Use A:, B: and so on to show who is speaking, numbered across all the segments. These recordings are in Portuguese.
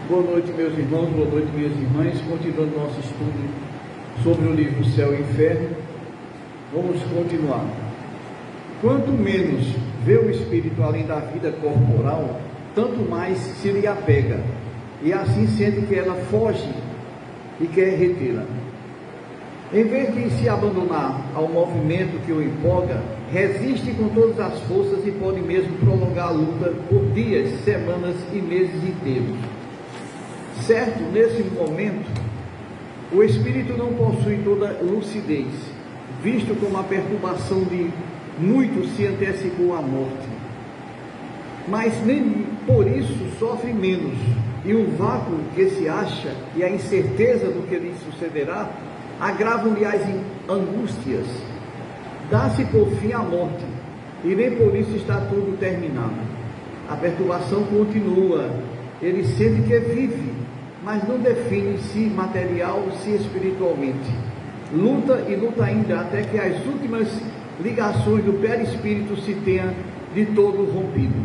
A: Boa noite, meus irmãos, boa noite, minhas irmãs. Continuando nosso estudo sobre o livro Céu e Inferno, vamos continuar. Quanto menos vê o espírito além da vida corporal, tanto mais se lhe apega, e assim sente que ela foge e quer retê-la. Em vez de se abandonar ao movimento que o empolga, resiste com todas as forças e pode mesmo prolongar a luta por dias, semanas e meses inteiros. Certo, nesse momento, o espírito não possui toda lucidez, visto como a perturbação de muitos se antecipou à morte. Mas nem por isso sofre menos, e o vácuo que se acha e a incerteza do que lhe sucederá agravam-lhe as angústias. Dá-se por fim à morte, e nem por isso está tudo terminado. A perturbação continua, ele sente que vive, mas não define se material, se espiritualmente. Luta e luta ainda até que as últimas ligações do perispírito se tenham de todo rompido.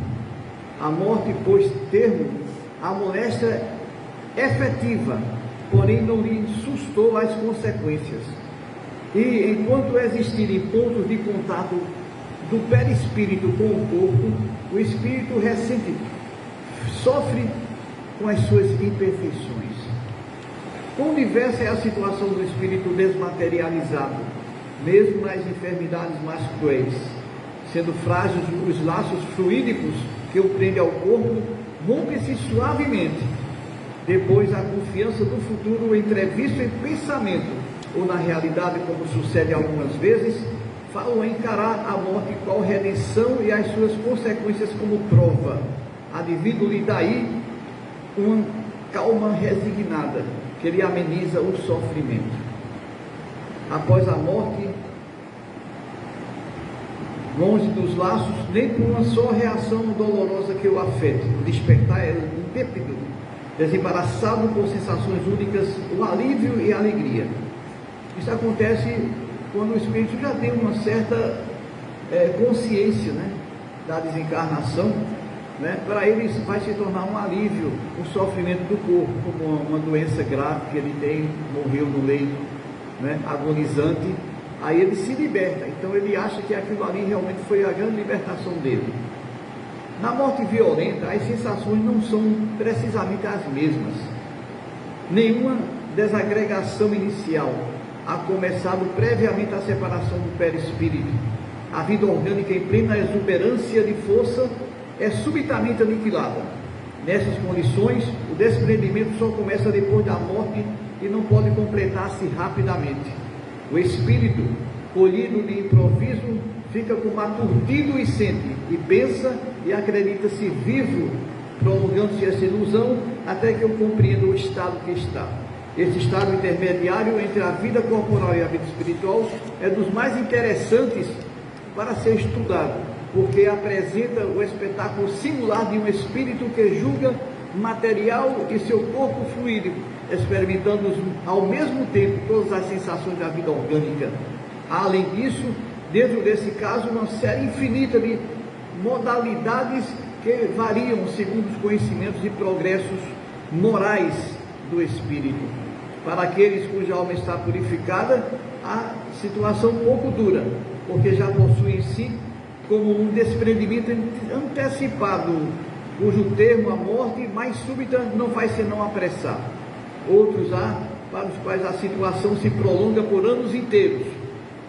A: A morte pôs termo à moléstia efetiva, porém não lhe sustou as consequências. E enquanto existirem pontos de contato do perispírito com o corpo, o espírito ressente, sofre com as suas imperfeições. Quão diversa é a situação do espírito desmaterializado, mesmo nas enfermidades mais cruéis. Sendo frágeis os laços fluídicos que o prendem ao corpo, rompe-se suavemente. Depois, a confiança do futuro entrevisto em pensamento, ou na realidade, como sucede algumas vezes, falam em encarar a morte qual redenção e as suas consequências como prova, advindo-lhe daí uma calma resignada, que lhe ameniza o sofrimento. Após a morte, longe dos laços, nem por uma só reação dolorosa que o afete, o despertar é intrépido, desembaraçado por sensações únicas, o alívio e a alegria. Isso acontece quando o espírito já tem uma certa consciência, da desencarnação. Para ele isso vai se tornar um alívio, o sofrimento do corpo, como uma doença grave que ele tem, morreu no leito, agonizante. Aí ele se liberta, então ele acha que aquilo ali realmente foi a grande libertação dele. Na morte violenta, as sensações não são precisamente as mesmas. Nenhuma desagregação inicial, a começado previamente a separação do perispírito. A vida orgânica em plena exuberância de força é subitamente aniquilada. Nessas condições, o desprendimento só começa depois da morte e não pode completar-se rapidamente. O espírito, colhido de improviso, fica como aturdido e sente, e pensa e acredita-se vivo, prolongando-se essa ilusão até que eu compreenda o estado que está. Esse estado intermediário entre a vida corporal e a vida espiritual é dos mais interessantes para ser estudado, porque apresenta o espetáculo singular de um espírito que julga material e seu corpo fluídico, experimentando ao mesmo tempo todas as sensações da vida orgânica. Além disso, dentro desse caso, uma série infinita de modalidades que variam segundo os conhecimentos e progressos morais do espírito. Para aqueles cuja alma está purificada, a situação pouco dura, porque já possui em si como um desprendimento antecipado, cujo termo, a morte mais súbita, não vai senão apressar. Outros há para os quais a situação se prolonga por anos inteiros.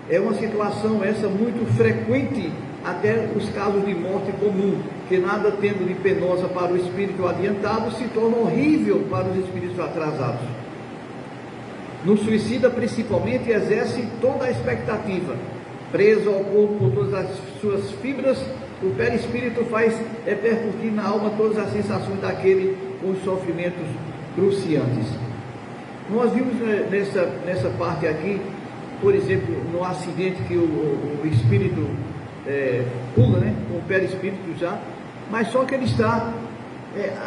A: É uma situação essa muito frequente, até os casos de morte comum, que nada tendo de penosa para o espírito adiantado, se torna horrível para os espíritos atrasados. No suicida, principalmente, exerce toda a expectativa. Preso ao corpo por todas as suas fibras, o perispírito faz repercutir na alma todas as sensações daquele com os sofrimentos cruciantes. Nós vimos nessa parte aqui, por exemplo, no acidente que o espírito pula, com o perispírito já, mas só que ele está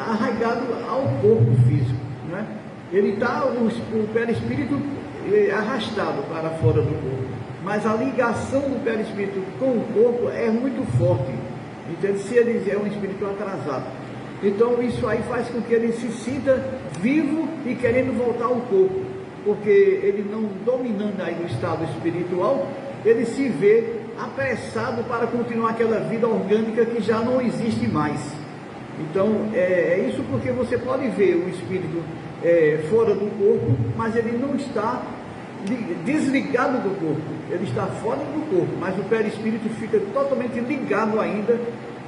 A: arraigado ao corpo físico, Ele está, o perispírito arrastado para fora do corpo, mas a ligação do perispírito com o corpo é muito forte. Então, se ele é um espírito atrasado, Então isso aí faz com que ele se sinta vivo e querendo voltar ao corpo, porque ele não dominando aí no estado espiritual, ele se vê apressado para continuar aquela vida orgânica que já não existe mais. Então é isso, porque você pode ver o espírito fora do corpo, mas ele não está desligado do corpo, ele está fora do corpo, mas o perispírito fica totalmente ligado ainda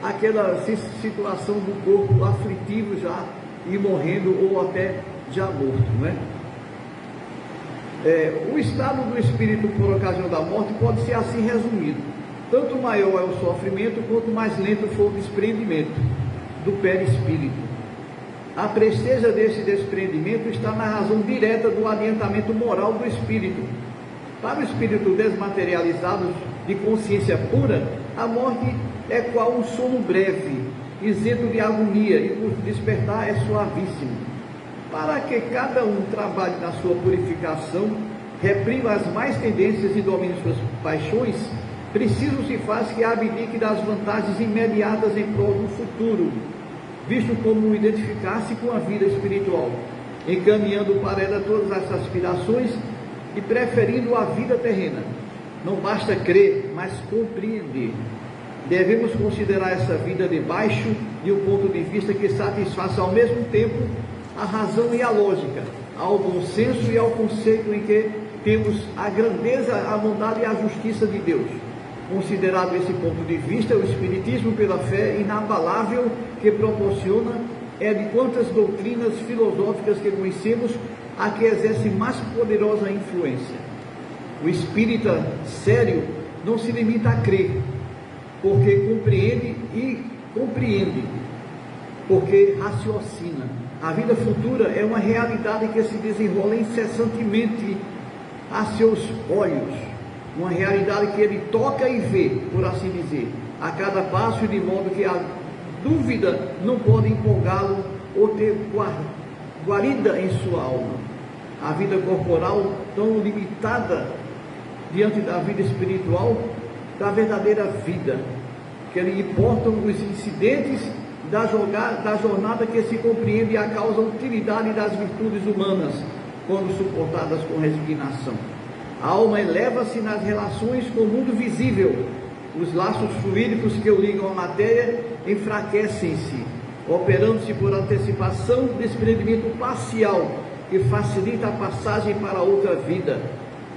A: àquela situação do corpo aflitivo já e morrendo, ou até já morto, né? O estado do espírito por ocasião da morte pode ser assim resumido: tanto maior é o sofrimento, quanto mais lento for o desprendimento do perispírito. A presteza desse desprendimento está na razão direta do adiantamento moral do espírito. Para o espírito desmaterializado de consciência pura, a morte é qual um sono breve, isento de agonia, e por despertar é suavíssimo. Para que cada um trabalhe na sua purificação, reprima as mais tendências e domine suas paixões, preciso se faz que abdique das vantagens imediatas em prol do futuro, visto como identificar-se com a vida espiritual, encaminhando para ela todas as aspirações e preferindo a vida terrena. Não basta crer, mas compreender. Devemos considerar essa vida debaixo de um ponto de vista que satisfaça ao mesmo tempo a razão e a lógica, ao bom senso e ao conceito em que temos a grandeza, a bondade e a justiça de Deus. Considerado esse ponto de vista, o Espiritismo, pela fé inabalável que proporciona, é de quantas doutrinas filosóficas que conhecemos, a que exerce mais poderosa influência. O espírita sério não se limita a crer, porque compreende, porque raciocina. A vida futura é uma realidade que se desenrola incessantemente a seus olhos, uma realidade que ele toca e vê, por assim dizer, a cada passo, de modo que a dúvida não pode empolgá-lo ou ter guarida em sua alma. A vida corporal, tão limitada diante da vida espiritual, da verdadeira vida, que lhe importam os incidentes da jornada que se compreende a causa utilidade das virtudes humanas, quando suportadas com resignação. A alma eleva-se nas relações com o mundo visível. Os laços fluídicos que o ligam à matéria enfraquecem-se, operando-se por antecipação do desprendimento parcial, que facilita a passagem para outra vida.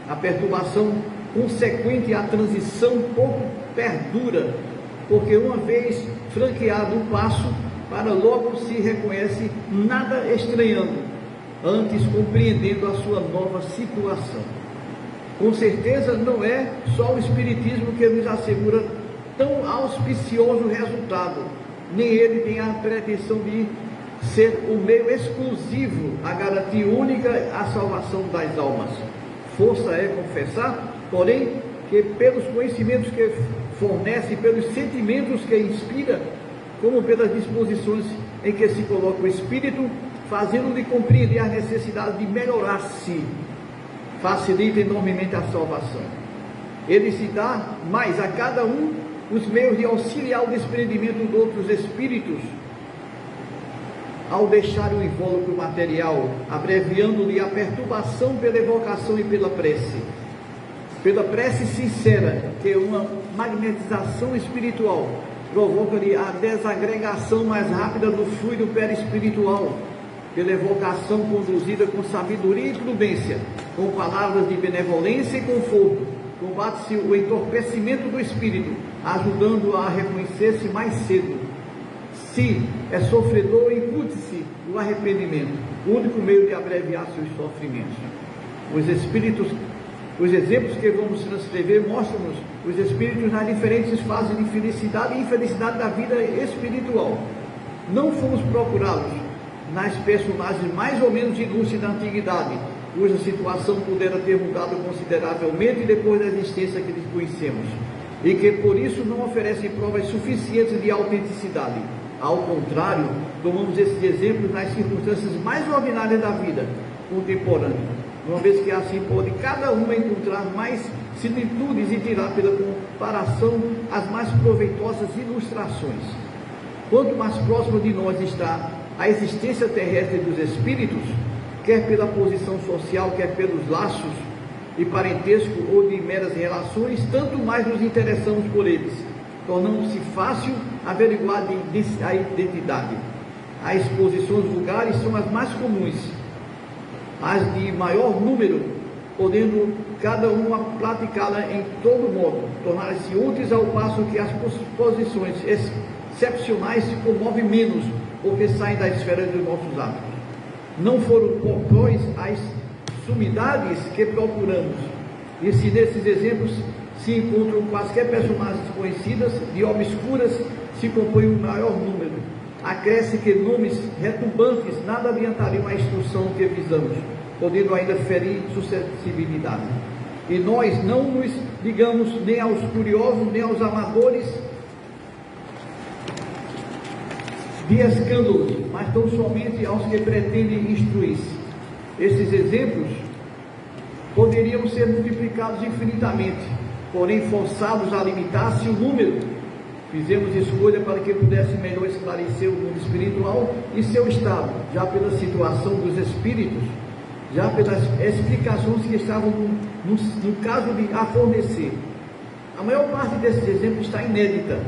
A: A perturbação consequente à transição pouco perdura, porque uma vez franqueado o passo, para logo se reconhece nada estranhando, antes compreendendo a sua nova situação. Com certeza não é só o Espiritismo que nos assegura tão auspicioso resultado, nem ele tem a pretensão de ser o meio exclusivo a garantir única a salvação das almas. Força é confessar, porém, que pelos conhecimentos que fornece, pelos sentimentos que inspira, como pelas disposições em que se coloca o espírito, fazendo-lhe compreender a necessidade de melhorar-se, facilita enormemente a salvação. Ele se dá mais a cada um os meios de auxiliar o desprendimento de outros espíritos, ao deixar o invólucro material, abreviando-lhe a perturbação pela evocação e pela prece sincera, que é uma magnetização espiritual, provoca-lhe a desagregação mais rápida do fluido perispiritual, pela evocação conduzida com sabedoria e prudência, com palavras de benevolência e conforto, combate-se o entorpecimento do espírito, ajudando-o a reconhecer-se mais cedo. Se é sofredor, incute-se o arrependimento, o único meio de abreviar seus sofrimentos. Os exemplos que vamos transcrever mostram-nos os espíritos nas diferentes fases de felicidade e infelicidade da vida espiritual. Não fomos procurá-los nas personagens mais ou menos ilustres da antiguidade, cuja situação pudera ter mudado consideravelmente depois da existência que lhes conhecemos, e que por isso não oferecem provas suficientes de autenticidade. Ao contrário, tomamos esses exemplos nas circunstâncias mais ordinárias da vida contemporânea, uma vez que assim pode cada uma encontrar mais similitudes e tirar pela comparação as mais proveitosas ilustrações. quanto mais próximo de nós está a existência terrestre dos espíritos, quer pela posição social, quer pelos laços de parentesco ou de meras relações, tanto mais nos interessamos por eles, tornando-se fácil averiguar a identidade. As exposições vulgares são as mais comuns, as de maior número, podendo cada uma praticá-la em todo modo, tornar-se úteis ao passo que as posições excepcionais se comovem menos, porque saem da esfera dos nossos hábitos. Não foram, pois, as sumidades que procuramos, e se nesses exemplos se encontram quaisquer personagens conhecidas, de obscuras se compõe um maior número. Acresce que nomes retumbantes nada adiantariam a instrução que visamos, podendo ainda ferir suscetibilidade. E nós não nos ligamos nem aos curiosos, nem aos amadores de escândalos, mas tão somente aos que pretendem instruir-se. Esses exemplos poderiam ser multiplicados infinitamente, porém forçados a limitar-se o número. Fizemos escolha para que pudesse melhor esclarecer o mundo espiritual e seu estado, já pela situação dos espíritos, já pelas explicações que estavam no caso de a fornecer. A maior parte desses exemplos está inédita,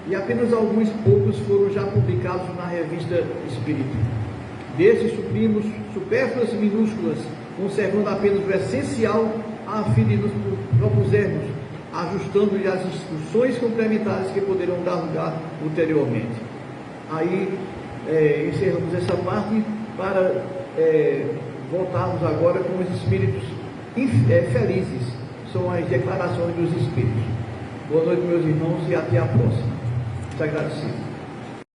A: e apenas alguns poucos foram já publicados na revista Espírita. Desses suprimos supérfluas minúsculas, conservando apenas o essencial a fim de nos propusermos, ajustando-lhe as instruções complementares que poderão dar lugar ulteriormente. Aí encerramos essa parte para voltarmos agora com os espíritos felizes. São as declarações dos espíritos. Boa noite, meus irmãos, e até a próxima. Muito agradecido.